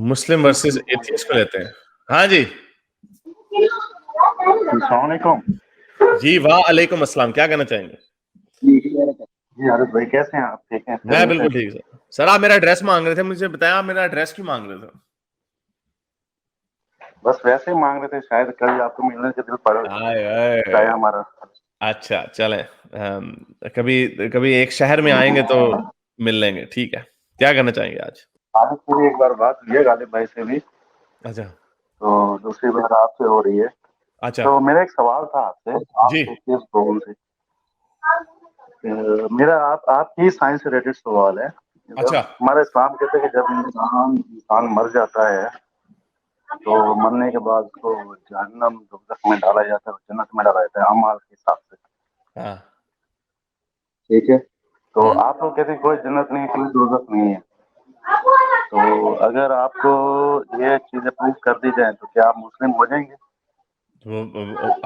मुस्लिम versus atheist को लेते हैं। हाँ जी। अस्सलामुअलैकुम। जी वालेकुम अस्सलाम, क्या कहना चाहेंगे? जी हारिस भाई, कैसे हैं आप? ठीक हैं? मैं बिल्कुल ठीक सर। सर आप मेरा एड्रेस मांग रहे थे, मुझे बताया आप मेरा एड्रेस क्यों मांग रहे थे? बस वैसे ही मांग रहे थे, शायद कल आपको मिलने के दिल पड़ आए हमारा। अच्छा चले, कभी कभी एक शहर में आएंगे तो मिल लेंगे, ठीक है। क्या करना चाहेंगे आज? आज पूरी एक बार बात हुई है गालिब भाई से भी, अच्छा तो दूसरी बार आपसे हो रही है। अच्छा तो मेरा एक सवाल था आपसे, जी। आपके इस प्रोग्राम से। मेरा आपकी साइंस से रिलेटेड सवाल है। जब अच्छा हमारे इस्लाम कहते हैं कि जब इंसान मर जाता है तो मरने के बाद उसको जहन्नम दोज़ख में डाला जाता है, जन्नत में डाला जाता है अमाल के हिसाब से। हाँ ठीक है, तो आप लोग कहते हैं कोई जन्नत नहीं है, कोई दोज़ख नहीं है। तो अगर आपको ये चीजें प्रूव कर दी जाए तो क्या आप मुस्लिम हो जाएंगे?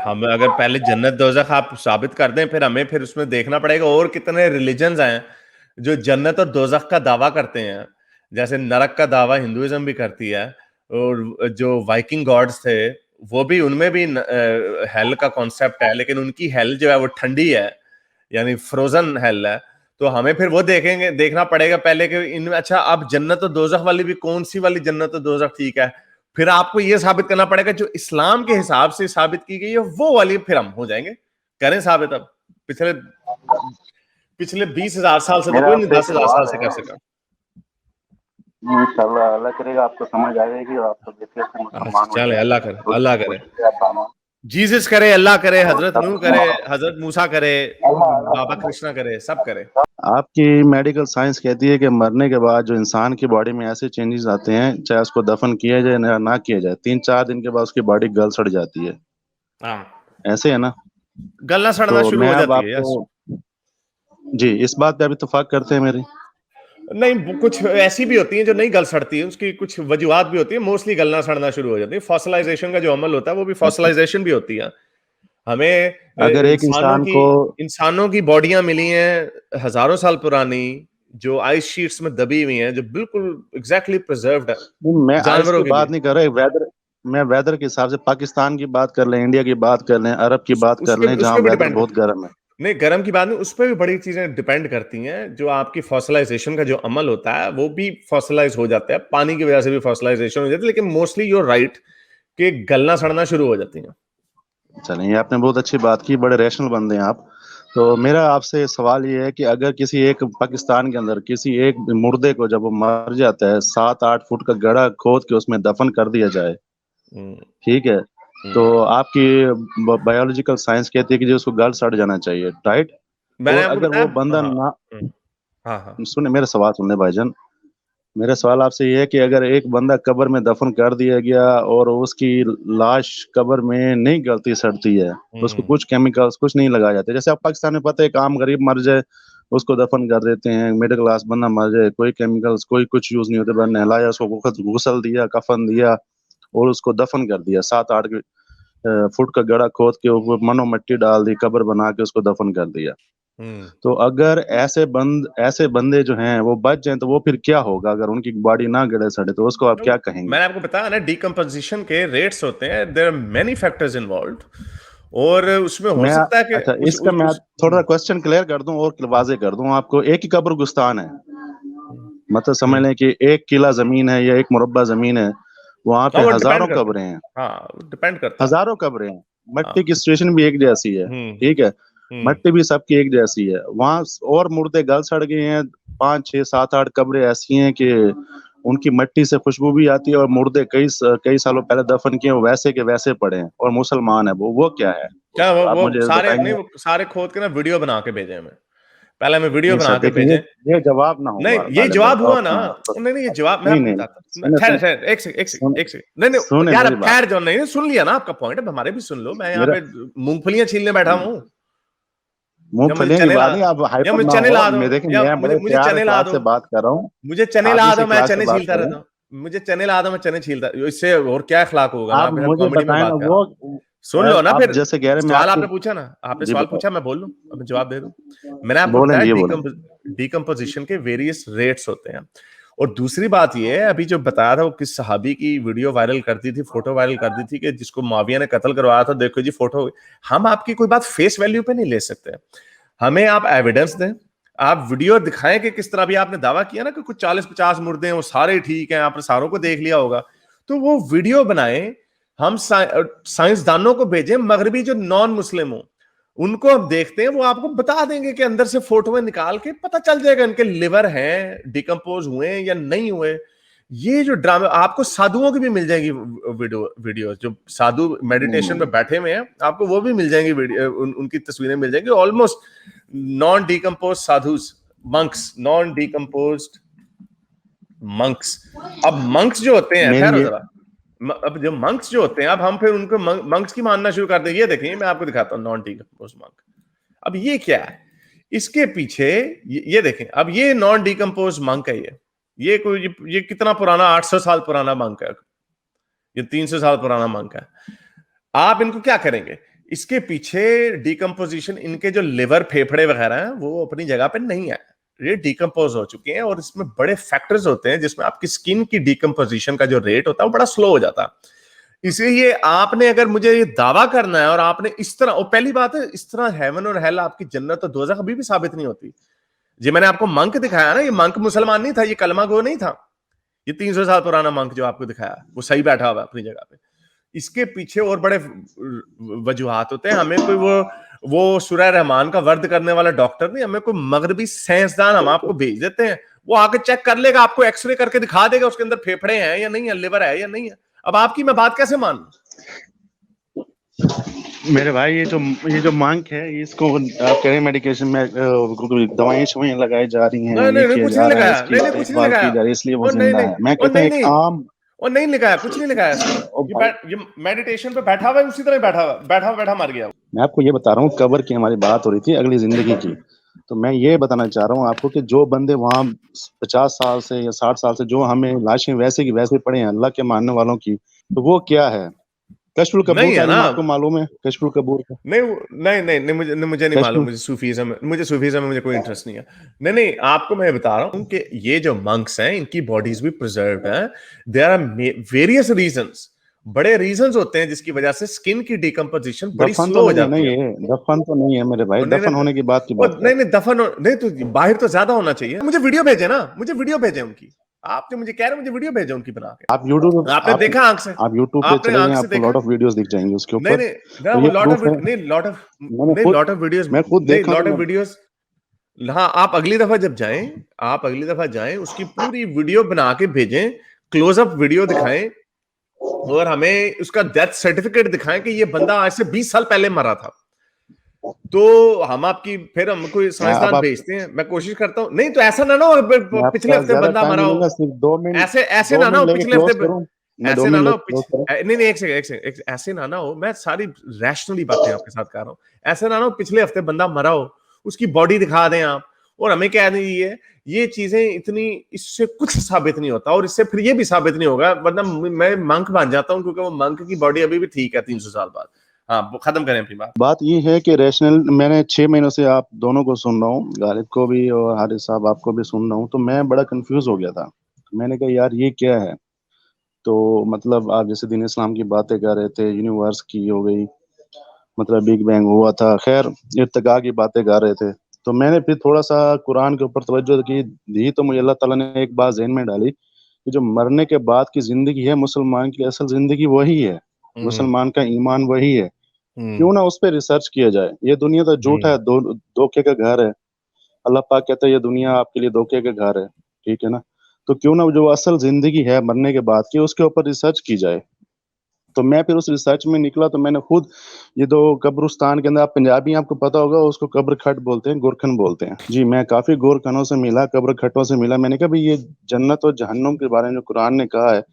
हम अगर पहले जन्नत दोज़ख आप साबित कर दें, फिर उसमें देखना पड़ेगा और कितने रिलीजन्स हैं जो जन्नत और दोज़ख का दावा करते हैं। जैसे नरक का दावा हिंदुइज्म भी करती है, और जो वाइकिंग गॉड्स थे वो भी, उनमें भी हेल का कॉन्सेप्ट है, लेकिन उनकी हेल जो है वो ठंडी है, यानी फ्रोजन हेल है। तो हमें फिर वो देखना पड़ेगा पहले कि इनमें, अच्छा अब जन्नत और दोज़ख वाली भी कौन सी वाली जन्नत और दोज़ख ठीक है। फिर आपको ये साबित करना पड़ेगा जो इस्लाम के हिसाब से साबित की गई है वो वाली, फिर हम हो जाएंगे, करें साबित। अब पिछले पिछले 20,000 साल से तो मेरा कोई नहीं आपसे एक 10,000 साल सवाल से है, कर सका। इंशाल्लाह अल्लाह करेगा आपको समझ आ जाएगी और आप सब देखिए से अच्छा मुसलमान हो चले, अल्लाह करे, जाएंगे। अल्लाह करे, जीसस करे, अल्लाह करे, हजरत नूह करे, हजरत मूसा करे, बाबा कृष्णा करे, सब करे। आपकी मेडिकल साइंस कहती है कि मरने के बाद जो इंसान की बॉडी में ऐसे चेंजेस आते हैं, चाहे उसको दफन किया जाए या ना किया जाए, 3-4 दिन के बाद उसकी बॉडी गल सड़ जाती है। हाँ, ऐसे है ना? गलना सड़ना तो शुरू मैं हो अब जाती है, यस। आपको जी इस बात पे अभी इत्तेफाक करते हैं मेरी। नहीं, कुछ ऐसी भी होती हैं जो नहीं गल सड़ती है, उसकी कुछ वजूहत भी होती है। मोस्टली गलना सड़ना शुरू हो जाती है। फॉसिलाइजेशन का जो अमल होता है वो भी अच्छा, फॉसिलाइजेशन भी होती है। हमें अगर एक इंसान को इंसानों की बॉडियां मिली हैं हजारों साल पुरानी, जो आइस शीट्स में दबी हुई हैं, जो बिल्कुल एग्जैक्टली प्रिजर्व्ड है मैं आइस जानवरों की के बात लिए। नहीं कर रहा, वेदर, मैं वेदर के हिसाब से पाकिस्तान की बात कर लें, इंडिया की बात कर लें, अरब की बात कर लें, उस जहाँ पे भी वेदर डिपेंड बहुत करती गर्म है। है। नहीं, गर्म की बात नहीं, उस पर भी बड़ी चीजें डिपेंड करती हैं। जो आपकी फॉसिलाइजेशन का जो अमल होता है वो भी फॉसिलाइज हो जाता है, पानी की वजह से भी फॉसिलाइजेशन हो जाती है, लेकिन मोस्टली यूर राइट कि गलना सड़ना शुरू हो जाती है। चलें, ये आपने बहुत अच्छी बात की, बड़े रैशनल बंदे हैं आप। तो मेरा आपसे सवाल ये है कि अगर किसी एक पाकिस्तान के अंदर किसी एक मुर्दे को जब वो मर जाता है, 7-8 फुट का गड्ढा खोद के उसमें दफन कर दिया जाए, हम्म, ठीक है, तो हम्म। आपकी बायोलॉजिकल साइंस कहती है कि जो उसको गल सड़ जाना चाहिए, राइट? मैंने और आपको अगर बताया। वो बंदा हाँ ना हाँ हाँ। सुने, मेरा सवाल सुनने भाईजान, मेरा सवाल आपसे ये है कि अगर एक बंदा कब्र में दफन कर दिया गया और उसकी लाश कब्र में नहीं गलती सड़ती है, उसको कुछ केमिकल्स कुछ नहीं लगाए जाते, जैसे आप पाकिस्तान में पता है एक आम गरीब मर जाए उसको दफन कर देते हैं, मिडिल क्लास बंदा मर जाए, कोई केमिकल्स कोई कुछ यूज नहीं होते, बस नहलाया, उसको गुसल दिया, कफन दिया और उसको दफन कर दिया, 7-8 फुट का गड्ढा खोद के ऊपर मनो मिट्टी डाल दी, कब्र बना के उसको दफन कर दिया। हम्म। तो अगर ऐसे बंदे जो हैं वो बच जाएं तो वो फिर क्या होगा अगर उनकी बॉडी ना गले सड़े, तो उसको आप तो क्या कहेंगे? मैंने आपको बताया ना, डीकम्पोजिशन के रेट्स होते हैं, there are many factors involved, और उसमें हो मैं सकता है कि अच्छा, इसका मैं थोड़ा क्वेश्चन क्लियर कर दूं और वाजे कर दूं आपको। एक ही कब्रिस्तान है, मतलब समझ हम्म। लें कि 1 किला जमीन है या 1 मुरब्बा जमीन है, वहां पे हाँ, वो हजारों डिपेंड करता कब्रें हैं, है। हाँ, डिपेंड करता है। हजारों कब्रें हैं, मट्टी की हाँ। सिचुएशन भी एक जैसी है, ठीक है, हम्म। मट्टी भी सबकी एक जैसी है वहां, और मुर्दे गल सड़ गए हैं, 5-6-7-8 कब्रें ऐसी हैं कि उनकी मट्टी से खुशबू भी आती है और मुर्दे कई सालों पहले दफन किए वैसे के वैसे पड़े हैं और मुसलमान है वो क्या है? क्या आप वो मुझे सारे नहीं, बताएंगे? वो सारे खोद के ना वीडियो बना के भेजे हमें। पहले हमें वीडियो नहीं बना सर, के देखिए भेजें। ये जवाब ना नहीं, हुआ ये गालिब भाई, जवाब हुआ ना। ऑप्शन नहीं नहीं, ये जवाब मैं नहीं आपको नहीं, बताता हूँ। सुने ठहर सुने ठहर, एक सेकंड एक सेकंड सुन एक सेकंड। नहीं नहीं सुने यार, मेरी अब बात, ठहर जाओ। नहीं, सुन लिया ना आपका पॉइंट, अब हमारे भी सुन लो। मैं यहाँ मेरा पे मूंगफलियां छीलने बैठा हूँ, या मुझे मूंगफलियों की चने ला, बात नहीं, आप या हाइपर मुझे ना चने हो, ला दो, मैं देखिए या मैं मुझे बड़े मुझे प्यार चने ला अखलाक दो। से बात कर रहा हूँ, मुझे चने आप ला इस दो, मैं अखलाक से चने बात छीलता कर रहे रहता हैं। हूँ। मुझे चने ला दो, मैं चने छीलता, इससे और क्या अखलाक होगा? मैं आप आपके साथ मुझे कॉमेडी में बताएं ना बात कर रहा वो, हूँ। सुन लो ना आप फिर। जैसे कह रहे हैं, मैं सवाल आपकी आपने पूछा ना, आपने जी सवाल बताओ, पूछा, मैं बोल लूं, अब मैं जवाब दे दूं। मैंने आपको बोलें बताया जी बोलें। डीकम्पोजिशन के वेरियस रेट्स होते हैं, और दूसरी बात ये है, अभी जो बताया था वो किस सहाबी की वीडियो वायरल कर दी थी, फोटो वायरल कर दी थी कि जिसको मुआविया ने कत्ल करवाया था, देखो जी फोटो। हम आपकी कोई बात फेस वैल्यू पे नहीं ले सकते, हमें आप एविडेंस दें, आप वीडियो दिखाएं कि किस तरह भी आपने दावा किया ना कि कुछ 40-50 मुर्दे हैं वो सारे ठीक हैं, आपने सारों को देख लिया होगा, तो वो वीडियो बनाएं, हम साइंसदानों को भेजें, मगरबी जो नॉन मुस्लिम हो उनको हम देखते हैं, वो आपको बता देंगे कि अंदर से फोटो निकाल के पता चल जाएगा इनके लिवर हैं, डिकम्पोज हुए या नहीं हुए। ये जो ड्रामा, आपको साधुओं की भी मिल जाएगी वीडियो जो साधु मेडिटेशन में बैठे हुए हैं, आपको वो भी मिल जाएंगी उनकी तस्वीरें मिल जाएंगी, almost non decompose sadhus, monks, non decompose monks. अब मंक्स जो होते हैं, खैर जरा, अब जो मंक्स जो होते हैं, अब हम फिर उनको मंक्स की मानना शुरू कर देंगे। ये देखिए मैं आपको दिखाता हूँ नॉन डिकम्पोज मंक। अब ये क्या है, इसके पीछे ये देखें, अब ये नॉन डिकम्पोज मंक है, ये कोई ये कितना पुराना, 800 साल पुराना मंक है, ये 300 साल पुराना मंक है। आप इनको क्या करेंगे, इसके पीछे डिकम्पोजिशन, इनके जो लिवर फेफड़े वगैरह हैं वो अपनी जगह पे नहीं है, ये डिकम्पोज हो चुके हैं, और इसमें बड़े फैक्टर्स होते हैं जिसमें आपकी स्किन की डिकम्पोजिशन का जो रेट होता है वो बड़ा स्लो हो जाता है। इसलिए आपने अगर मुझे ये दावा करना है और आपने इस तरह, और पहली बात है इस तरह हेवन और हेल, आपकी जन्नत और दोज़ख कभी भी साबित नहीं होती। जी मैंने आपको मंक दिखाया ना, ये मंक मुसलमान नहीं था, ये कलमा गो नहीं था, ये 300 साल पुराना मंक जो आपको दिखाया वो सही बैठा हुआ अपनी जगह पे। इसके पीछे और बड़े वजूहात होते हैं, हमें कोई वो सूरह रहमान का वर्द करने वाला डॉक्टर नहीं, हमें कोई मगरबी साइंसदान हम आपको भेज देते हैं, वो आके चेक कर लेगा, आपको एक्सरे करके दिखा देगा उसके अंदर फेफड़े हैं या नहीं है, लिवर है या नहीं है। अब आपकी मैं बात कैसे मान? मेरे भाई ये जो मंक है, इसको आप कह रहे हैं मेडिकेशन में दवाएं शवाएं लगाई जा रही हैं, नहीं ये नहीं किया कुछ जा नहीं रहा है, लगाया, इसकी नहीं कुछ नहीं देखभाल की लगाया, जा रही है, इसलिए वो और नहीं जिंदा नहीं, है। मैं और कहता हूँ नहीं एक नहीं, आम और नहीं लगाया, कुछ नहीं लगाया इसने, ये मेडिटेशन पे बैठा हुआ है, उसी तरह बैठा मर गया। मैं आपको ये बता रहा हूँ, कब्र की हमारी बात हो रही थी, अगली जिंदगी की, तो मैं ये बताना चाह रहा हूँ आपको कि जो बंदे वहां 50 साल से या 60 साल से, जो हमें लाशें वैसे की वैसे पड़े हैं अल्लाह के मानने वालों की, तो वो क्या है? कशफुल कबूर नहीं का है ना, इल्म आपको मालूम है? कशफुल कबूर का नहीं नहीं नहीं, नहीं मुझे नहीं मालूम, कशफुल मुझे सूफीज़्म में मुझे कोई इंटरेस्ट नहीं है। नहीं नहीं, आपको मैं बता रहा हूँ कि ये जो मंक्स हैं इनकी बॉडीज भी प्रिजर्व्ड हैं, देयर आर वेरियस रीजंस, बड़े रीजंस होते हैं जिसकी वजह से स्किन की डिकम्पोजिशन बड़ी दफन तो स्लो हो नहीं है ना, जाती है। ये दफन तो नहीं है मेरे भाई, और नहीं दफन नहीं, होने की बात की बात और कर। नहीं दफन नहीं, तो बाहर तो ज्यादा होना चाहिए, मुझे वीडियो भेजे ना, मुझे वीडियो भेजे उनकी, आप जो मुझे कह रहे हैं मुझे वीडियो भेजे उनकी बना के, आप यूट्यूब आपने देखा आंख से, आप यूट्यूब पे आपने चले जाएं, आंख से आपको देखा? लॉट ऑफ वीडियोस दिख जाएंगे उसके नहीं ऊपर, नहीं ना, और वो ये प्रूफ है। नहीं लॉट ऑफ वीडियोस, मैं खुद नहीं देखा तो लॉट ऑफ मैं वीडियोस। हाँ, आप अगली दफा जब जाएं, आप अगली दफा जाएं, उसकी पूरी वीडियो बना के भेजें, क्लोजअप वीडियो दिखाएं, और हमें उसका डेथ सर्टिफिकेट दिखाएं कि ये बंदा आज से 20 साल पहले मरा था, तो हम आपकी, फिर हम कोई अब साइंसदान आप भेजते हैं, मैं कोशिश करता हूँ, नहीं तो ऐसा ना हो मैं पिछले आपका हफ्ते ज्यादा बंदा टाइम मरा नहीं हो, लूंगा, सिर्फ ऐसे ऐसे दो ना मिनट हो लेके पिछले क्लोज हफ्ते, करूं। मैं 2 ऐसे ना मिनट ना हो लेके क्लोज करूं। नहीं नहीं, एक सेकंड, ऐसे ना हो, मैं सारी रैशनली बातें आपके साथ कर रहा हूँ, ऐसे ना हो पिछले हफ्ते बंदा मरा हो, उसकी बॉडी दिखा दें आप, और हमें कह दें ये चीजें इतनी, इससे कुछ साबित नहीं होता, और इससे फिर ये भी साबित नहीं होगा, वरना मैं मंक बन जाता हूँ, क्योंकि वो मंक की बॉडी अभी भी ठीक है 300 साल बाद। हाँ, खत्म करें अपनी बात। बात ये है कि रैशनल, मैंने 6 महीनों से आप दोनों को सुन रहा हूँ, गालिब को भी और हारिस साहब आपको भी सुन रहा हूँ, तो मैं बड़ा कंफ्यूज हो गया था। मैंने कहा यार ये क्या है? तो मतलब आप जैसे दीन इस्लाम की बातें कर रहे थे, यूनिवर्स की हो गई, मतलब बिग बैंग हुआ था, खैर इर्तिका की बातें कर रहे थे, तो मैंने फिर थोड़ा सा कुरान के ऊपर तवज्जो की दी, तो मुझे अल्लाह ताला ने एक बात ज़हन में डाली कि जो मरने के बाद की जिंदगी है, मुसलमान की असल जिंदगी वही है, हम्म मुसलमान का ईमान वही है। हम्म क्यों ना उस पर रिसर्च किया जाए? ये दुनिया तो झूठा हम्म है, धोखे का घर है। अल्लाह पाक कहता है ये दुनिया आपके लिए धोखे का घर है, ठीक है ना? तो क्यों ना जो असल जिंदगी है मरने के बाद की, उसके ऊपर रिसर्च की जाए। तो मैं फिर उस रिसर्च में निकला, तो मैंने खुद ये दो कब्रिस्तान के अंदर, आप पंजाबी आपको पता होगा, उसको कब्र खट बोलते हैं, गोरखन बोलते हैं जी। मैं काफी गोरखनों से मिला, कब्र खटों से मिला। मैंने कहा भाई ये जन्नत और जहन्नुम के बारे में जो कुरान ने कहा है,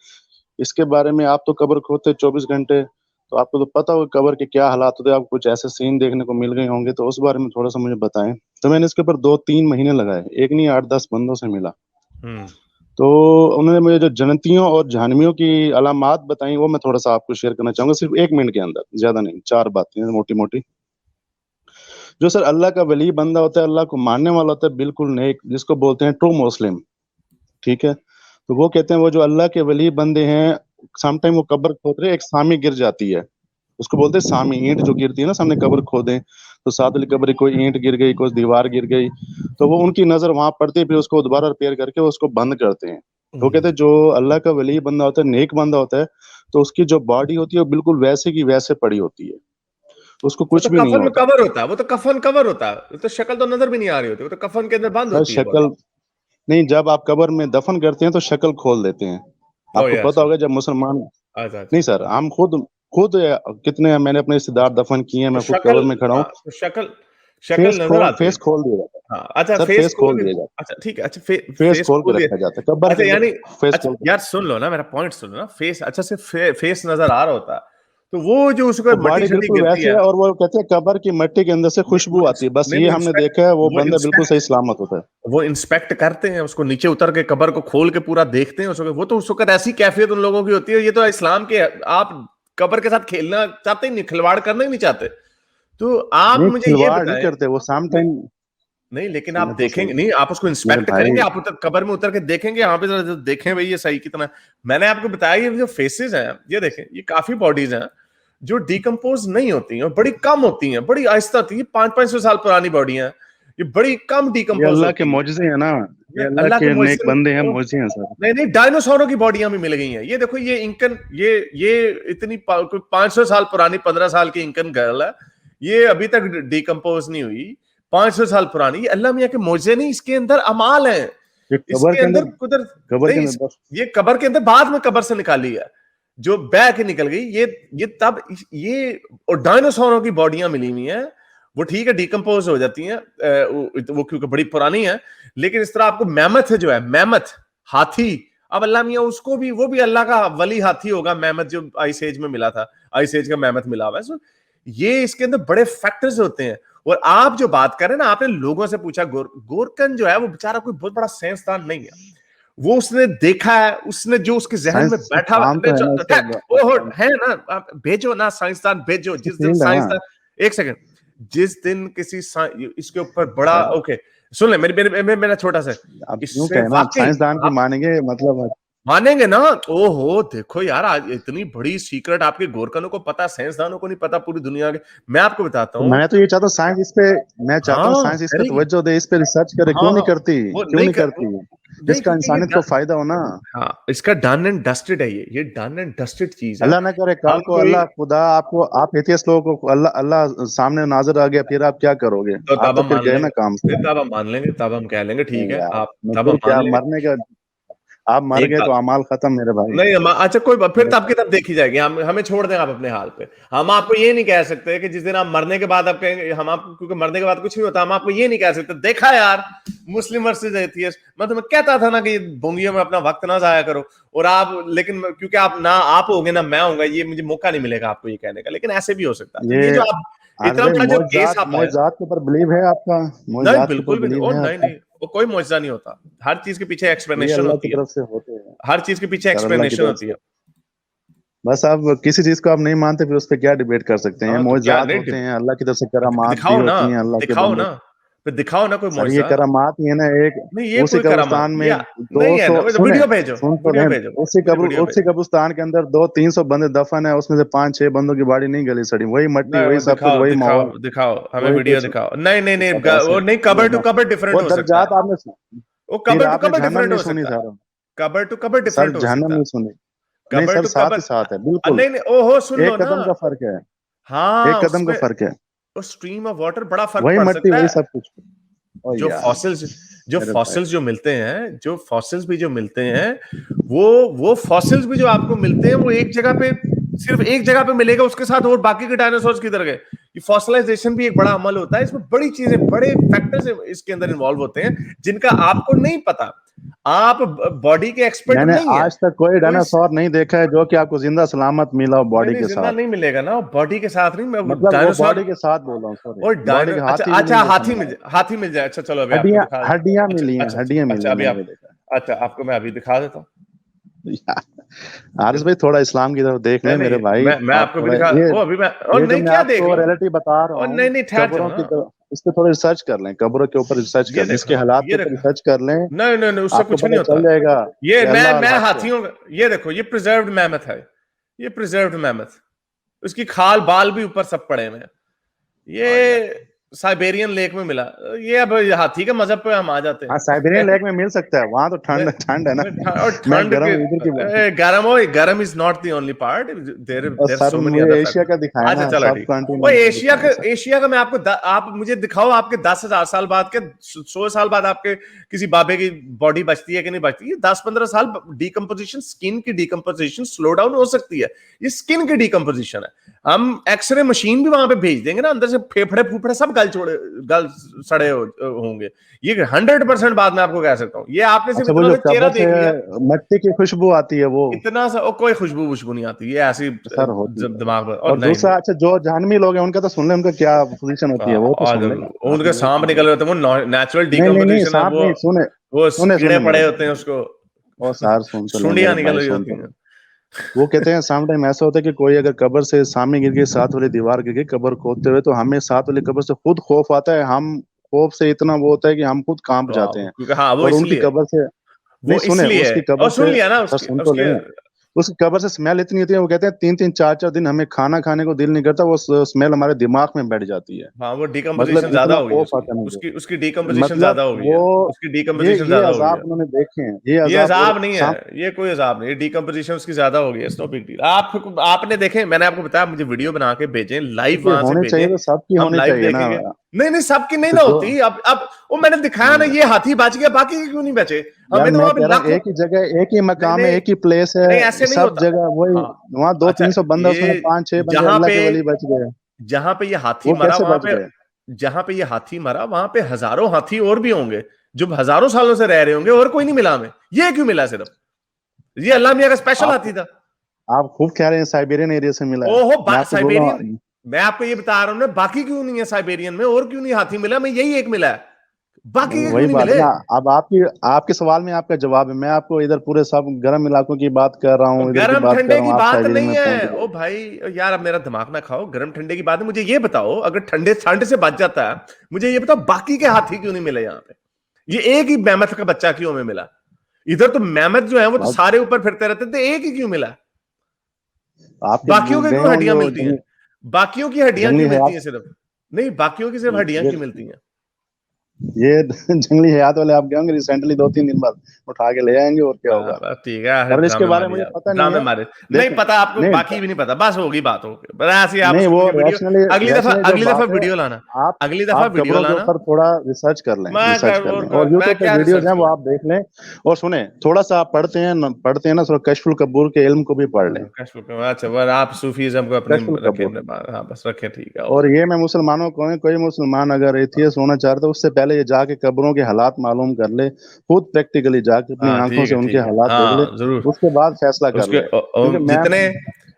इसके बारे में आप तो कब्र खोदते 24 घंटे, तो आपको तो पता होगा कब्र के क्या हालात होते हैं, आपको कुछ ऐसे सीन देखने को मिल गए होंगे, तो उस बारे में थोड़ा सा मुझे बताएं। तो मैंने इसके ऊपर 2-3 महीने लगाए, एक नहीं 8-10 बंदों से मिला। हम्म तो उन्होंने मुझे जो जन्नतियों और जहन्नमियों की अलामात बताई, वो मैं थोड़ा सा आपको शेयर करना चाहूंगा, सिर्फ 1 मिनट के अंदर, ज्यादा नहीं, 4 बातें मोटी मोटी। जो सर अल्लाह का वली बंदा होता है, अल्लाह को मानने वाला होता है, बिल्कुल नेक, जिसको बोलते हैं ट्रू मुस्लिम, ठीक है? तो वो कहते हैं वो जो अल्लाह के वली बंदे हैं, समटाइम वो कब्र खोद रहे, एक सामी गिर जाती है, उसको बोलते हैं सामी, ईंट जो गिरती है ना, सामने कब्र खोदे तो साथ वाली कब्र कोई ईंट गिर गई, कोई दीवार गिर गई, तो वो उनकी नजर वहां पड़ती है, फिर उसको दोबारा रिपेयर करके उसको बंद करते हैं। तो वो कहते हैं जो अल्लाह का वली बंदा होता है, नेक बंदा होता है, तो उसकी जो बॉडी होती है वो बिल्कुल वैसे की वैसे पड़ी होती है, उसको वो कुछ तो भी नहीं कफन में होता। कवर होता है, वो तो कफन कवर होता है, वो तो शक्ल तो नजर भी नहीं आ रही होती, वो तो कफन के अंदर बंद सर होती है बॉडी। शक्ल नहीं, जब आप कब्र में दफन करते हैं तो शक्ल खोल देते हैं। ओ आपको पता यस। होगा जब मुसलमान, अच्छा नहीं अच्छा। सर, हम खुद खुद कितने मैंने अपने रिश्तेदार दफन किए हैं, तो मैं खुद शक्ल, कब्र में खड़ा हूँ, हाँ, तो शक्ल, शक्ल नजर आती है। फेस खोल दिया जाता हाँ अच्छा, है सर, फेस फेस खोल खोल के, दिया जाता अच्छा ठीक है, अच्छा है, फेस फेस खोल के खोल दिया। रखा जाता है कब्र के अच्छा अंदर, यानी, फेस अच्छा खोल के। यार सुन लो ना, मेरा पॉइंट सुन लो ना, फेस अच्छा से फेस नजर आ रहा होता है, तो वो जो उसको वो मट्टी बॉडी शट्टी बिल्कुल गिरती वैसे है। है, और वो कहते हैं कब्र की मिट्टी के अंदर से खुशबू आती है, बस नहीं ये वो हमने इंस्पेक्ट, देखा है, वो वो बंदा बिल्कुल इंस्पेक्ट सही सलामत होता है। वो इंस्पेक्ट करते हैं उसको, नीचे उतर के कब्र को खोल के पूरा देखते हैं उसको, वो तो उस वक्त ऐसी कैफियत उन लोगों की होती है, ये तो इस्लाम के, आप कब्र के साथ खेलना चाहते ही नहीं, खिलवाड़ करना ही नहीं चाहते। तो आप नहीं, मुझे ये खिलवाड़ नहीं बताएं। करते वो, साम नहीं, टाइम। नहीं लेकिन आप सुने तो देखेंगे सही नहीं, आप उसको मेरे इंस्पेक्ट भाई। करेंगे, आप उतर कब्र में उतर के देखेंगे, यहाँ पे जरा देखें भाई ये सही कितना। मैंने आपको बताया ये जो फेसेस हैं, ये देखें, ये काफी बॉडीज हैं जो डिकम्पोज नहीं होती हैं और बड़ी कम होती हैं, बड़ी आहिस्ता होती है, 500-500 साल पुरानी बॉडी हैं, ये बड़ी कम ये डिकम्पोज अल्लाह के होती हैं। मौजूदे हैं ना, ये ये अल्लाह अल्लाह के के नेक मुझसे, बंदे हैं, मौजूदे हैं सर। नहीं नहीं, डायनासोरों की बॉडियां भी मिल गई हैं, ये देखो, ये इंकन, ये इतनी 500 साल पुरानी, 15 साल की इंकन गर्ल है, ये अभी तक डिकम्पोज नहीं हुई, 500 साल पुरानी, ये अल्लाह मियां के मौजे नहीं, इसके अंदर अमाल है, ये कब्र इसके के अंदर अंदर, कुदरत कब्र के नहीं, अंदर बस। ये कब्र के अंदर बाद में कब्र से निकाली है, जो बह के निकल गई, ये तब ये, और डायनासोरों की बॉडियां मिली हुई हैं, वो ठीक है डिकम्पोज हो जाती हैं, वो क्योंकि बड़ी पुरानी है, लेकिन इस तरह आपको मैमथ जो है, मैमथ हाथी, अब अल्लाह मियां उसको भी, वो भी अल्लाह का वली हाथी होगा, मैमथ जो आइस एज में मिला था, आइस एज का मैमथ मिला हुआ है। So, ये इसके अंदर बड़े फैक्टर्स होते हैं। और आप जो बात कर रहे हैं ना, आपने लोगों से पूछा, गोरकन जो है वो बेचारा कोई बहुत बड़ा साइंसदान नहीं है, वो उसने देखा है, उसने जो उसके जहन में साइंस बैठा काम तो है ना इसका, ओहो है ना, आप भेजो ना साइंसदान, भेजो इसकी जिस दिन फील्ड है ना। साइंसदान, एक सेकंड, जिस दिन किसी इसके ऊपर बड़ा, सर ओके सुन ले, मेरा छोटा सा, आप यूं इससे कहना, आप वाकई साइंसदान की आप मानेंगे मतलब। मानेंगे ना। ओहो देखो यार, आज इतनी बड़ी सीक्रेट आपके गोरखनों को पता, साइंसदानों को नहीं पता, पूरी दुनिया के, मैं आपको बताता तो हूँ। मैं तो ये चाहता हूँ साइंस इस पे, मैं चाहता हूँ हाँ साइंस इस पे करेगी, तवज्जो दे, इस पे रिसर्च करे, हाँ क्यों नहीं हाँ, करती, वो क्यों नहीं नहीं कर, करती, नहीं जिसका क्योंकि इंसानियत को फायदा हो ना। हाँ इसका डन एंड डस्टेड है, ये डन एंड डस्टेड चीज है। अल्लाह ना करे कल हम को कोई, अल्लाह खुदा आपको, आप एथियस्ट लोगों को अल्लाह अल्लाह सामने नाजर आ गया, फिर आप क्या करोगे? तो आप तब तो हम फिर मान गए लेंगे, ना काम से। फिर तब हम मान लेंगे, तब हम कह लेंगे ठीक नहीं है, यार, आप मैं तब हम फिर मान क्या लेंगे। मरने का, आप मर एक गए तो बात, अमाल खत्म मेरे भाई। नहीं हम, अच्छा कोई बात, फिर मेरे तब की तब देखी जाएगी, हम हमें छोड़ दें आप अपने हाल पे। हम आपको ये नहीं कह सकते कि जिस दिन आप मरने के बाद आप कहेंगे, हम आपको, क्योंकि मरने के बाद कुछ नहीं होता, हम आपको ये नहीं कह सकते देखा यार मुस्लिम वर्सेस एथियस्ट, मैं तुम्हें कहता था ना कि बोंगियों में अपना वक्त ना जाया करो, और आप, लेकिन क्योंकि आप ना आप होगे ना मैं होऊंगा, ये मुझे मौका नहीं मिलेगा आपको ये कहने का, लेकिन ऐसे भी हो सकता है। तो ये ये जो आप आरिफ इतना भाई, बड़ा जो केस मौजूदात आप लाए, मौजूदात के ऊपर बिलीव है आपका? नहीं मौजूदात के ऊपर बिल्कुल भी नहीं, बिलीव और है नहीं आपका? नहीं, वो कोई मुआवजा नहीं होता, हर चीज के पीछे ये एक्सप्लेनेशन अल्लाह की होती है, तरफ से होते हैं हर चीज के पीछे सर, अल्लाह की एक्सप्लेनेशन तरफ होती से। है। बस आप किसी चीज को आप नहीं मानते, फिर उस पर क्या डिबेट कर सकते हैं? हाँ तो क्या मौजूदात होते नहीं, हैं, अल्लाह की तरफ से करामात भी दिखाओ ना, होती हैं अल्लाह के दिखाओ बंदों ना, को। फिर दिखाओ ना कोई सर ये मुआवजा। करामात ही है ना, एक नहीं ये उसी कोई करामात, कब्रिस्तान ये में नहीं है 200 ना, सुने, वीडियो भेजो, सुन तो वीडियो रहे, भेजो, मुझे वीडियो उसी भेजो। कब्रिस्तान के अंदर 200-300 बंदे दफन है, उसमें से 5-6 बंदों की बॉडी नहीं गली सड़ी, वही मट्टी, नहीं वो वही सब कुछ, दिखाओ वही माहौल, दिखाओ दिखाओ, हमें वही वीडियो कुछ। दिखाओ, नहीं नहीं नहीं, अब ऐसे वो नहीं, कबर टू कबर डिफरेंट वो हो सकता दर्जात है, आपने वो फिर कबर टू आपने कबर जहन्नम डिफरेंट नहीं हो सुनी सकता है, सर। कबर टू कबर सर डिफरेंट हो जहन्नम सकता है, नहीं सुनी। नहीं कबर सर, टू साथ ही कबर, साथ है बिल्कुल, नहीं नहीं, ओहो सुन लो एक ना, कदम का फर्क है, हाँ एक कदम का उसमें, फर्क है, उस स्ट्रीम ऑफ वाटर बड़ा फर्क वही पड़ मट्टी सकता वही है। सब कुछ। ओ जो यार फॉसिल्स, जो मेरे भाई, फॉसिल्स जो मिलते हैं, जो फॉसिल्स भी जो मिलते हैं, वो फॉसिल्स भी जो आपको मिलते हैं, वो एक जगह पे, सिर्फ एक जगह पे मिलेगा, उसके साथ और बाकी के डायनासोर्स किधर गए? ये फॉसिलाइजेशन भी एक बड़ा अमल होता है, इसमें बड़ी चीजें, बड़े फैक्टर्स इसके अंदर इन्वॉल्व होते हैं, जिनका आपको नहीं पता, आप बॉडी के एक्सपर्ट मैंने नहीं है, आज तक कोई तो इस, डायनासोर नहीं देखा है जो कि आपको जिंदा सलामत मिला हो नहीं बॉडी नहीं के जिंदा साथ। नहीं मिलेगा ना, बॉडी के साथ नहीं, मैं मतलब वो डायनासोर बॉडी के साथ बोल रहा हूँ, सॉरी, और बॉडी डायनो, के अच्छा हाथी भी अच्छा, नहीं देखा मैंने। हाथी मिल जाए, अच्छा चलो अभी आपको हड्डियां दिखा, हड्डियां अच्छा मिली हैं, अच्छा हड्डियां मिली अच्छा, हैं, अभी मैंने आप, वो देखा अच्छा आपको मैं अभी दिखा देता हूँ। यार, हारिस भाई थोड़ा इस्लाम की तरफ देख नहीं लें मेरे नहीं, भाई, मैं आप आपको भी थोड़ा दिखा, ये ओ अभी मैं, और ये जो नहीं मैं क्या देख आपको लो, रियलिटी बता रहा और हूँ नहीं नहीं ठहर जाओ कब्रों ना, की तरफ। इस पे थोड़ा रिसर्च कर लें, कब्रों के ऊपर रिसर्च ये कर लें, इसके देखो, हालात के ये ऊपर देखो, रिसर्च कर लें, नहीं नहीं नहीं, उससे आपको कुछ नहीं पता होता। चल जाएगा ये कि अल्लाह मैं अल हक है। हाथियों ये देखो, ये प्रिजर्व्ड मैमथ है, ये प्रिजर्व्ड मैमथ, उसकी खाल बाल भी ऊपर सब पड़े हुए हैं। ये साइबेरियन लेक में मिला। ये अब हाथी के मजहब पे हम आ जाते हाँ, हैं। साइबेरियन लेक में मिल सकता है, वहां तो ठंड ठंड है ना। और मैं ठंड के गर्म इधर की बात, गरम हो, गरम is not the only part, there are there sir so many मुझे अदर एशिया का फैक्टर्स। दिखाया अच्छा ना, चलो सब ठीक। वो कॉन्टिनेंट का एशिया दिखाया का, सर। एशिया का मैं आपको आप मुझे दिखाओ, आपके 10,000 साल बाद के 100 साल बाद आपके किसी बाबे की बॉडी बचती है कि नहीं बचती। ये 10-15 साल डिकम्पोजिशन, स्किन की डिकम्पोजिशन स्लो डाउन हो सकती है। ये स्किन की डिकम्पोजिशन है। हम एक्सरे मशीन भी वहां पे भेज देंगे ना, अंदर से फेफड़े फूफड़े सब गल सड़े होंगे। ये 100% बात मैं आपको कह सकता हूँ। ये आपने सिर्फ अच्छा, वो इतना जो सा चेहरा कब्र से देख लिया, मट्टी की खुशबू आती है वो, इतना सा कोई खुशबू वुशबू नहीं आती, ये ऐसी सर होती है। दिमाग में। और और नहीं दूसरा, अच्छा जो जहन्नमी लोग हैं उनका तो सुन ले, उनका क्या पोजीशन होती है वो तो और सुन लें। उनके आपने वही सांप सुना निकल होगा। रहे होते हैं, वो नेचुरल नहीं नहीं नहीं, डिकम्पोजिशन है सांप वो। नहीं, सुने वो सुने कीड़े सुने पड़े मेरे होते हैं उसको। और सार सुन तो ले सुंडियां मेरे निकल भाई, रही सुन होती तो ले। हैं। वो कहते हैं साम टाइम ऐसा होता है कि कोई अगर कब्र से सामने गिर गई, साथ वाली दीवार गिर गई कब्र खोदते हुए, तो हमें साथ वाली कब्र से खुद खौफ आता है। हम खौफ से इतना वो होता है कि हम खुद कांप जाते हैं। क्योंकि हाँ वो और उनकी इसलिए, कब्र से, नहीं वो सुने, इसलिए उसकी है। कब्र और सुन से, लिया ना सर उसके सुन तो उसके लें, उसकी कब्र से स्मेल इतनी होती है, वो कहते हैं 3-3 4-4 दिन हमें खाना खाने को दिल नहीं करता, वो स्मेल हमारे दिमाग में बैठ जाती है। हाँ वो मतलब डिकम्पोजिशन ज्यादा इतना हो गई है खौफ उसकी, आता है मुझे। उसकी उसकी डिकम्पोजिशन मतलब ज्यादा हो गई वो, है। उसकी डिकम्पोजिशन ये ज्यादा हो गई है। अजाब उन्होंने देखे हैं, ये ये अजाब। और अजाब नहीं है, ये कोई अजाब नहीं, ये डिकम्पोजिशन उसकी ज्यादा हो गई है। No big deal. आप आपने देखे, मैंने आपको बताया, मुझे वीडियो बना के भेजें, लाइव देखिए वहां से होने भेजें, चाहिए तो सबकी हम होनी लाइव चाहिए ना। देखेंगे। नहीं नहीं, सबकी नहीं तो ना जो, होती। अब वो मैंने दिखाया ना, ये हाथी बच गया, बाकी के क्यों नहीं बचे? यार हमें तो मैं वहां पे कह रहा हूँ लाखों। एक ही जगह, एक ही नहीं मकाम है, नहीं एक ही प्लेस है, नहीं, ऐसे नहीं सब होता। जगह वही। हाँ वहाँ अच्छा, 200-300 बंदा, उसमें ये 5-6 बंदे जहां अल्लाह पे के वली बच गए। जहां पे ये हाथी वो मरा, कैसे वहां बच पे, गए? जहां पे ये हाथी मरा वहां पे हजारों हाथी और भी होंगे जो हजारों सालों से रह रहे होंगे, और कोई नहीं मिला हमें। ये क्यों मिला सिर्फ? ये अल्लाह मियां का स्पेशल आप हाथी था। आप खूब कह रहे हैं साइबेरियन एरिया से मिला है। ओहो, मैं आपको बोल रहा साइबेरियन, हूँ, मैं आपको ये बता रहा हूं ना, बाकी क्यों नहीं है साइबेरियन में, और क्यों नहीं हाथी मिला? मैं यही एक मिला है, बाकी के क्यों वही नहीं बात है मिले? ना। अब आपकी आपके सवाल में आपका जवाब है। मैं आपको इधर पूरे सब गर्म इलाकों की बात कर रहा और हूँ, इधर की गर्म बात कर ठंडे रहा की हूँ, आप बात साइबेरियन नहीं में पहुंच है गए। ओ भाई। यार अब मेरा दिमाग ना खाओ, गर्म ठंडे की बात है। मुझे ये बताओ, अगर ठंड से बच जाता है, मुझे ये बताओ बाकी के हाथी क्यों नहीं मिले यहाँ पे? ये एक ही मैमथ का बच्चा क्यों हमें मिला? इधर तो मैमथ जो है वो तो अब सारे ऊपर फिरते रहते थे, एक ही क्यों मिला? आपके बाकियों के गए क्यों होंगे हड्डियां वो मिलती हैं? बाकियों की हड्डियां जंगली क्यों मिलती हैं हयात, सिर्फ? नहीं, बाकियों की सिर्फ हड्डियां ये क्यों मिलती हैं? ये जंगली हयात वाले आप गए होंगे रिसेंटली, 2-3 दिन बाद उठा के ले आएंगे, और क्या होगा। बस ठीक है, पर इसके ड्रामे बारे में मारिए मुझे आप, पता नहीं ड्रामे है। मारे। नहीं देखें, पता आपको, नहीं बाकी भी नहीं पता, बस होगी बात, होगी बस ऐसी। आप नहीं, उसको वो मुझे वीडियो, रैशनली, रैशनली जो अगली दफा बात है, वीडियो लाना, आप अगली दफा आप वीडियो कब्रों के लाना। ऊपर थोड़ा रिसर्च कर लें, मैं रिसर्च कर लें, और मैं यूट्यूब पे क्या वीडियोज रिसर्च हैं वो करूं? आप देख लें। और सुने, थोड़ा सा आप पढ़ते हैं ना, थोड़ा कशफुल कबूर के इल्म को भी पढ़ लें। अच्छा, पर आप सूफीज्म को अपनी कशफुल रखे कबूर। अपने पास। हाँ बस रखे, ठीक है, और ओके। ये मैं मुसलमानों को, कोई मुसलमान अगर एथियस्ट होना चाहता है तो उससे पहले ये जाके कब्रों के हालात मालूम कर ले, खुद प्रैक्टिकली जाके अपनी हाँ आंखों से उनके ठीक है, हालात देख ले, हाँ जरूर। उसके बाद फैसला कर उसके ले। क्योंकि जितने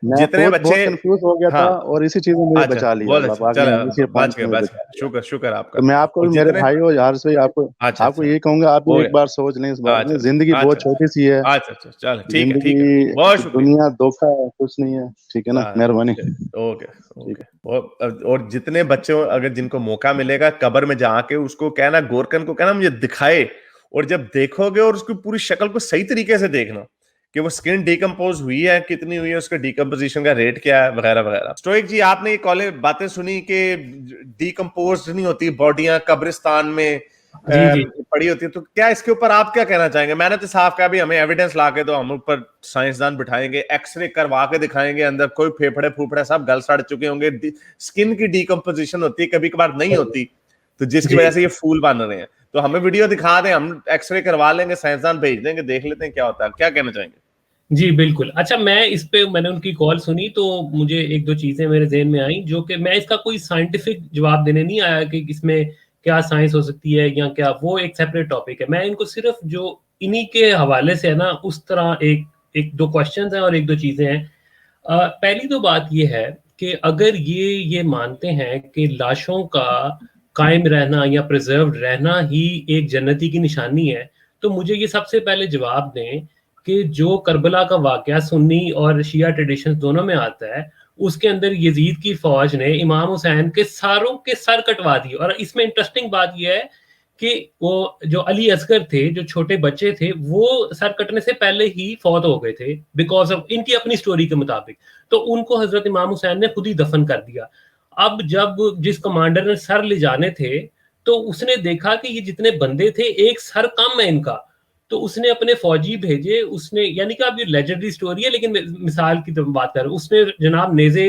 मैं जितने खुद बच्चे, बहुत कंफ्यूज हो गया था, हाँ और इसी चीज ने मुझे अच्छा, बचा लिया, बहुत अल्लाह अच्छा, पाक ने चलो इसी पॉइंट में मुझे बच बचा गए, लिया। शुक्र आपका। तो मैं आपको और भी, मेरे जितने, भाई और यार से आपको अच्छा आपको अच्छा, यही कहूंगा, आप हो भी एक गया, बार सोच लें इस बारे अच्छा में। जिंदगी अच्छा बहुत अच्छा छोटी सी है, अच्छा अच्छा, चलो ठीक है, जिंदगी, बहुत शुक्रिया। दुनिया धोखा है, कुछ नहीं है, ठीक है ना, हाँ मेहरबानी। ओके ठीक ओके। और जितने बच्चों, अगर जिनको मौका मिलेगा कब्र में जाके, उसको कहना, गोरकन को कहना मुझे दिखाए, और जब देखोगे और उसकी पूरी शक्ल को सही तरीके से देखना कि वो स्किन डिकम्पोज हुई है, कितनी हुई है, उसका डिकम्पोजिशन का रेट क्या है, वगैरह वगैरह। स्टोइक जी, आपने ये कॉलेज बातें सुनी कि डिकम्पोज नहीं होती बॉडियां कब्रिस्तान में जी जी पड़ी होती है, तो क्या इसके ऊपर आप क्या कहना चाहेंगे? मैंने तो साफ कहा भी हमें एविडेंस ला के, तो हम ऊपर साइंसदान बिठाएंगे, एक्सरे करवा के दिखाएंगे, अंदर कोई फेफड़े फूफड़े सब गल सड़ चुके होंगे, स्किन की डिकम्पोजिशन होती है, कभी कभार नहीं होती, तो जिसकी जी वजह से ये फूल बन रहे हैं। तो हमें वीडियो दिखा दें, हम एक्सरे करवा लेंगे, साइंसदान भेज देंगे, देख लेते हैं क्या होता है। क्या कहना चाहेंगे? जी बिल्कुल। अच्छा, मैं इस पे, मैंने उनकी कॉल सुनी तो मुझे एक दो चीजें मेरे ज़हन में आई, जो कि मैं इसका कोई साइंटिफिक जवाब देने नहीं आया कि इसमें क्या साइंस हो सकती है या क्या, वो एक सेपरेट टॉपिक है। मैं इनको सिर्फ जो इन्हीं के हवाले से है ना, उस तरह एक एक दो क्वेश्चंस हैं और एक दो चीजें हैं। पहली तो बात ये है कि अगर ये मानते हैं कि लाशों का कायम रहना या प्रिजर्व्ड रहना ही एक जन्नती की निशानी है, तो मुझे ये सबसे पहले जवाब दें कि जो करबला का वाकया सुन्नी और शिया ट्रेडिशंस दोनों में आता है, उसके अंदर यजीद की फौज ने इमाम हुसैन के सारों के सर कटवा दिए। और इसमें इंटरेस्टिंग बात यह है कि वो जो अली असगर थे, जो छोटे बच्चे थे, वो सर कटने से पहले ही फौत हो गए थे बिकॉज ऑफ इनकी अपनी स्टोरी के मुताबिक। तो उनको हजरत इमाम हुसैन ने खुद ही दफन कर दिया। अब जब जिस कमांडर ने सर ले जाने थे, तो उसने देखा कि ये जितने बंदे थे एक सर कम है इनका, तो उसने अपने फौजी भेजे। उसने, यानी कि अब ये लेजेंडरी स्टोरी है लेकिन मिसाल की तो बात कर, उसने जनाब नेजे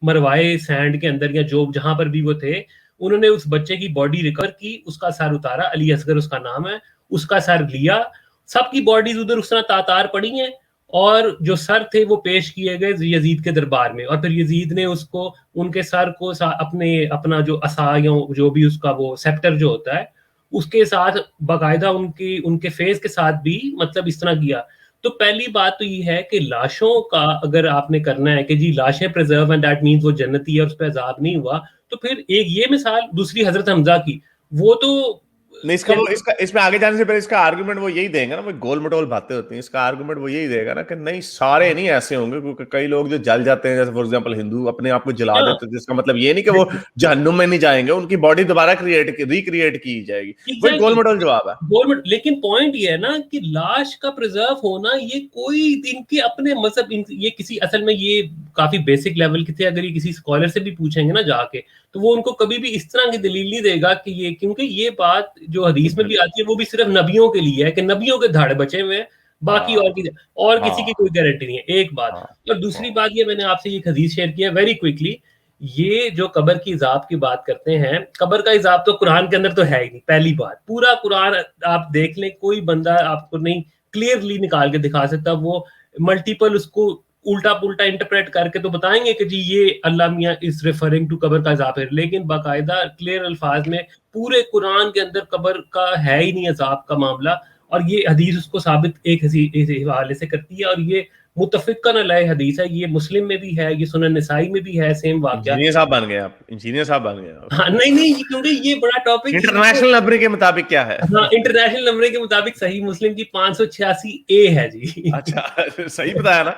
मरवाए सैंड के अंदर या जो जहां पर भी वो थे, उन्होंने उस बच्चे की बॉडी रिकवर की, उसका सर उतारा, अली असगर उसका नाम है, उसका सर लिया, सबकी बॉडीज उधर उस तरह तातार पड़ी हैं, और जो सर थे वो पेश किए गए यजीद के दरबार में। और फिर यजीद ने उसको, उनके सर को अपना जो असा या जो भी उसका वो सेप्टर जो होता है उसके साथ बाकायदा उनके फेस के साथ भी मतलब इस तरह किया। तो पहली बात तो ये है कि लाशों का अगर आपने करना है कि जी लाशें प्रिजर्व एंड दैट मींस वो जन्नती है और उस पर अजाब नहीं हुआ, तो फिर एक ये मिसाल, दूसरी हजरत हमजा की, वो तो नहीं, इसका इसमें आगे जाने से पहले इसका आर्गुमेंट वो यही देंगे ना, वो गोल मटोल बातें होती हैं, इसका आर्गुमेंट वो यही देगा ना कि नहीं सारे नहीं ऐसे होंगे, क्योंकि कई लोग जो जल जाते हैं, जैसे फॉर एग्जांपल हिंदू अपने आप को जला देते हैं, जिसका मतलब ये नहीं कि वो जहन्नुम में नहीं जाएंगे, उनकी बॉडी दोबारा रिक्रिएट की जाएगी। वही गोल मटोल जवाब है। लेकिन पॉइंट ये है ना कि लाश का प्रिजर्व होना, ये कोई इनके अपने मजहब, ये किसी असल में ये काफी बेसिक लेवल के थे। अगर ये किसी स्कॉलर से भी पूछेंगे ना जाके, तो वो उनको कभी भी इस तरह की दलील नहीं देगा कि ये, क्योंकि ये बात जो हदीस में भी आती है वो भी सिर्फ नबियों के लिए है कि नबियों के धाड़े बचे हुए हैं, बाकी और किसी की कोई गारंटी नहीं है, एक बात। और दूसरी बात ये, मैंने आपसे एक हदीस शेयर किया वेरी क्विकली, ये जो कब्र की इजाब की बात करते हैं, कब्र का इजाब तो कुरान के अंदर तो है ही नहीं। पहली बात, पूरा कुरान आप देख लें, कोई बंदा आपको नहीं क्लियरली निकाल के दिखा सकता। वो मल्टीपल उसको उल्टा पुल्टा इंटरप्रेट करके तो बताएंगे कि जी ये अल्लाह मियाँ इज रेफरिंग टू कब्र का अजाब है, लेकिन बाकायदा क्लियर अल्फाज में पूरे कुरान के अंदर कब्र का है ही नहीं अजाब का मामला। और ये हदीस उसको साबित एक हवाले से करती है, और ये मुतफिकन अलैह हदीस है, ये मुस्लिम में भी है, ये सुनन निसाई में भी है, सेम वाकया। इंजीनियर साहब बन गए आप, इंजीनियर साहब बन गए आप। हाँ, नहीं, क्योंकि ये बड़ा टॉपिक इंटरनेशनल नंबर के मुताबिक क्या है? हाँ, इंटरनेशनल नंबर के मुताबिक सही मुस्लिम की 586A है जी। अच्छा, सही बताया ना?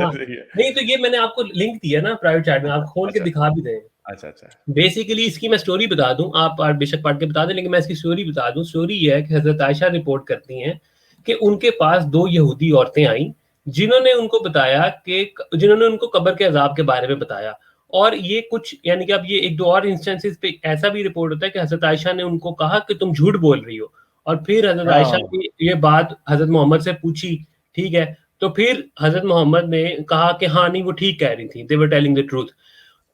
हाँ, नहीं तो ये मैंने आपको लिंक दिया ना प्राइवेट चैट में, आप खोल के दिखा भी दें। अच्छा। बेसिकली इसकी मैं स्टोरी बता दूं, आप बेशक पढ़ के बता दें, लेकिन मैं इसकी स्टोरी बता दूं। स्टोरी ये है कि हजरत आयशा रिपोर्ट करती हैं कि उनके पास 2 यहूदी औरतें आई, जिन्होंने उनको कब्र के अजाब के बारे में बताया। और ये कुछ, यानी कि अब ये 1-2 और इंस्टेंसेस पे ऐसा भी रिपोर्ट होता है कि हजरत आयशा ने उनको कहा कि तुम झूठ बोल रही हो, और फिर हजरत आयशा ने ये बात हजरत मोहम्मद से पूछी, ठीक है, तो फिर हजरत मोहम्मद ने कहा कि हाँ नहीं वो ठीक कह रही थी, दे वर टेलिंग द ट्रूथ।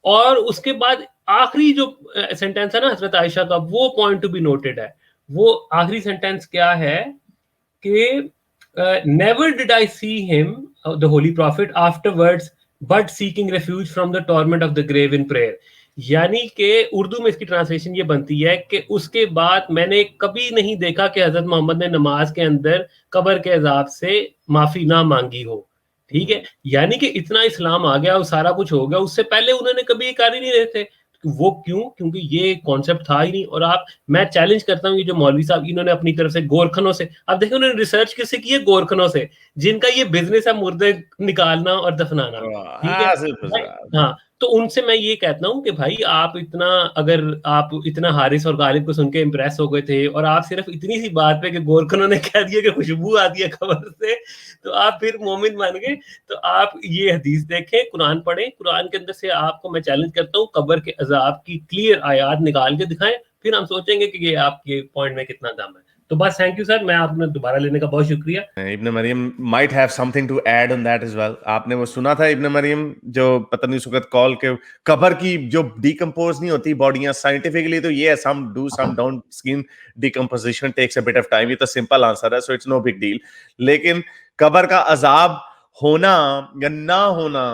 और उसके बाद आखिरी जो सेंटेंस है ना हजरत आयशा का, वो पॉइंट टू बी नोटेड है। वो आखिरी सेंटेंस क्या है कि never did I see him the holy prophet afterwards but seeking refuge from the torment of the grave in prayer. यानी कि उर्दू में इसकी ट्रांसलेशन ये बनती है कि उसके बाद मैंने कभी नहीं देखा कि हजरत मोहम्मद ने नमाज के अंदर कब्र के अजाब से माफी ना मांगी हो, ठीक है। यानी कि इतना इस्लाम आ गया, सारा कुछ हो गया, उससे पहले उन्होंने कभी ये कर ही नहीं रहे थे। वो क्यों? क्योंकि ये कॉन्सेप्ट था ही नहीं। और मैं चैलेंज करता हूँ, ये जो मौलवी साहब इन्होंने अपनी तरफ से गोरखनों से, अब देखो उन्होंने रिसर्च किससे की है? गोरखनों से, जिनका ये बिजनेस है मुर्दे निकालना और दफनाना, ठीक है। हाँ, तो उनसे मैं ये कहता हूँ कि भाई अगर आप इतना हारिस और गालिब को सुन के इम्प्रेस हो गए थे, और आप सिर्फ इतनी सी बात पे कि गोरखनों ने कह दिया कि खुशबू आती है खबर से, तो आप फिर मोमिन बन गए। तो आप ये हदीस देखें, कुरान पढ़ें, कुरान के अंदर से आपको मैं चैलेंज करता हूँ कब्र के अजाब की क्लियर आयात निकाल के दिखाएं, फिर हम सोचेंगे कि ये आपके पॉइंट में कितना दम है। तो बस थैंक यू सर, मैं आपने दोबारा लेने का बहुत शुक्रिया। इब्न Maryam might have something to add on that as well. आपने वो सुना था इब्न मरियम जो पता नहीं सुकत कॉल के कब्र की जो डिकम्पोज नहीं होती बॉडियां, साइंटिफिकली तो ये some down skin decomposition takes a bit of time, ये तो सिंपल आंसर है, so it's no big deal। लेकिन कब्र का अजाब होना या ना होना,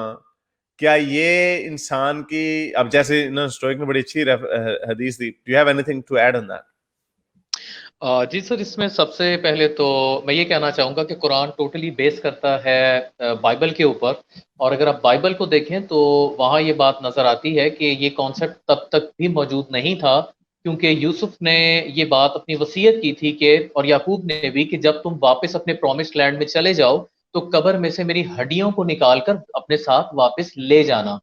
क्या ये इंसान की, अब जैसे स्टोइक ने बड़ी अच्छी हदीस दी, do you have anything to add on that? जी सर, इसमें सबसे पहले तो मैं ये कहना चाहूँगा कि कुरान टोटली बेस करता है बाइबल के ऊपर, और अगर आप बाइबल को देखें तो वहाँ ये बात नज़र आती है कि ये कॉन्सेप्ट तब तक भी मौजूद नहीं था, क्योंकि यूसुफ ने ये बात अपनी वसीयत की थी कि, और याकूब ने भी, कि जब तुम वापस अपने प्रॉमिस्ड लैंड में चले जाओ तो कब्र में से मेरी हड्डियों को निकाल कर अपने साथ वापस ले जाना।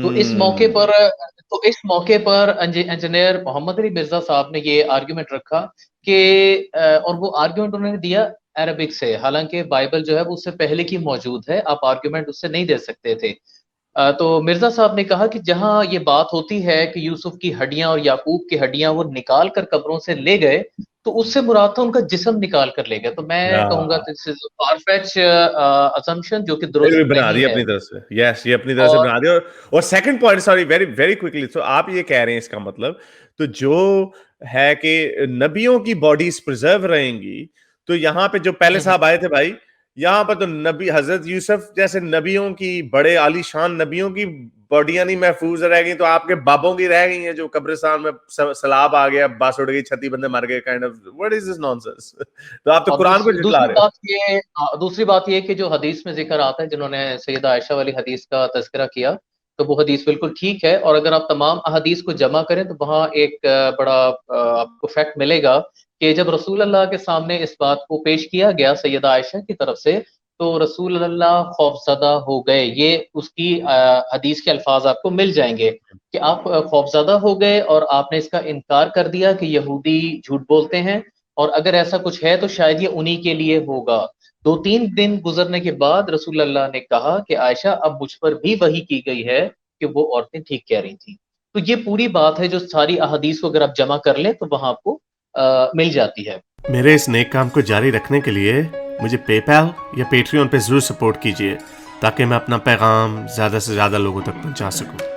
तो इस मौके पर इंजीनियर मोहम्मद अली मिर्जा साहब ने ये आर्गुमेंट रखा कि और वो आर्गुमेंट उन्होंने दिया अरबिक से, हालांकि बाइबल जो है वो उससे पहले की मौजूद है, आप आर्गुमेंट उससे नहीं दे सकते थे। तो मिर्जा साहब ने कहा कि जहां ये बात होती है कि यूसुफ की हड्डियां और याकूब की हड्डियां वो निकाल कर कब्रों से ले गए, तो उससे मुराद था उनका जिस्म निकाल कर ले गए। तो मैं कहूंगा दिस इज फारफेच असम्पशन जो कि दुरुस्त बना नहीं दी है। अपनी तरफ से। यस, ये अपनी तरफ से बना दिया। और second point, sorry, very very quickly, तो आप ये कह रहे हैं इसका मतलब तो जो है कि नबियों की बॉडीज प्रिजर्व रहेंगी, तो यहाँ पे जो पहले साहब आए थे भाई, यहाँ पर तो नबी हजरत यूसुफ जैसे नबियों की, बड़े आलीशान नबियों की बॉडियां नहीं महफूज रह गई, तो आपके बाबों की रह गई हैं जो कब्रिस्तान में सलाब आ गया, बस उड़ गई, छत्ती बंदे मर गए, kind of what is this nonsense. तो आप तो कुरान को झुठला रहे हो। दूसरी बात ये कि जो हदीस में जिक्र आता है, जिन्होंने सैयदा आयशा वाली हदीस का तज़किरा किया, तो वो हदीस बिल्कुल ठीक है। और अगर आप तमाम अहादीस को जमा करें तो वहाँ एक बड़ा आपको फैक्ट मिलेगा कि जब रसूल अल्लाह के सामने इस बात को पेश किया गया सैयदा आयशा की तरफ से, तो रसूल अल्लाह खौफज़दा हो गए। ये उसकी हदीस के अल्फाज आपको मिल जाएंगे कि आप खौफज़दा हो गए और आपने इसका इनकार कर दिया कि यहूदी झूठ बोलते हैं, और अगर ऐसा कुछ है तो शायद ये उन्हीं के लिए होगा। 2-3 दिन गुजरने के बाद रसूल अल्लाह ने कहा कि आयशा, अब मुझ पर भी वही की गई है कि वो औरतें ठीक कह रही थी। तो ये पूरी बात है, जो सारी अहादीस को अगर आप जमा कर लें तो वहां आपको मिल जाती है। मेरे इस नेक काम को जारी रखने के लिए मुझे पेपैल या पेट्रियन पे जरूर सपोर्ट कीजिए, ताकि मैं अपना पैगाम ज्यादा से ज्यादा लोगों तक पहुंचा सकूं।